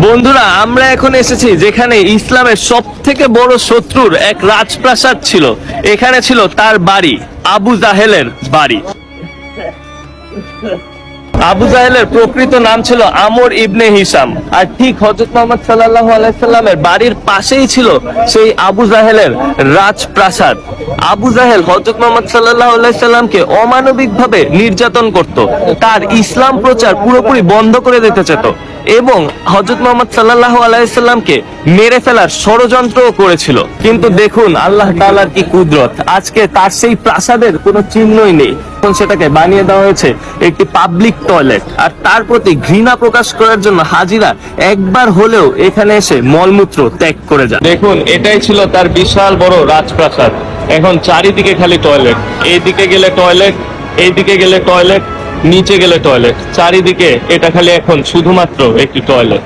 বন্ধুরা, আমরা এখন এসেছি যেখানে ইসলামের সব থেকে বড় শত্রুর এক রাজপ্রাসাদ ছিল। এখানে ছিল তার বাড়ি, আবু জাহেলের বাড়ি। আবু জাহেলের প্রকৃত নাম ছিল আমর ইবনে হিসাম। আর ঠিক হযরত মুহাম্মদ সাল্লাল্লাহু আলাইহি সাল্লামের বাড়ির পাশেই ছিল সেই আবু জাহেলের রাজপ্রাসাদ। আবু জাহেল হযরত মুহাম্মদ সাল্লাল্লাহু আলাইহি সাল্লামকে অমানবিকভাবে নির্যাতন করত, তার ইসলাম প্রচার পুরোপুরি বন্ধ করে দিতে চেত এবং হযরত মুহাম্মদ সাল্লাল্লাহু আলাইহি সাল্লামকে মেরে ফেলার ষড়যন্ত্রও করেছিল। কিন্তু দেখুন আল্লাহ তাআলার কি কুদরত, আজকে তার সেই প্রাসাদের কোনো চিহ্নই নেই। এখন সেটাকে বানিয়ে দেওয়া হয়েছে একটি পাবলিক টয়লেট। আর তার প্রতি ঘৃণা প্রকাশ করার জন্য হাজিরা একবার হলেও এখানে এসে মলমূত্র ত্যাগ করে যায়। দেখুন, এটাই ছিল তার বিশাল বড় রাজপ্রাসাদ। এখন চারিদিকে খালি টয়লেট, এইদিকে গেলে টয়লেট, এইদিকে গেলে টয়লেট, নিচে গেলে টয়লেট, চারিদিকে এটা খালি এখন শুধুমাত্র একটি টয়লেট।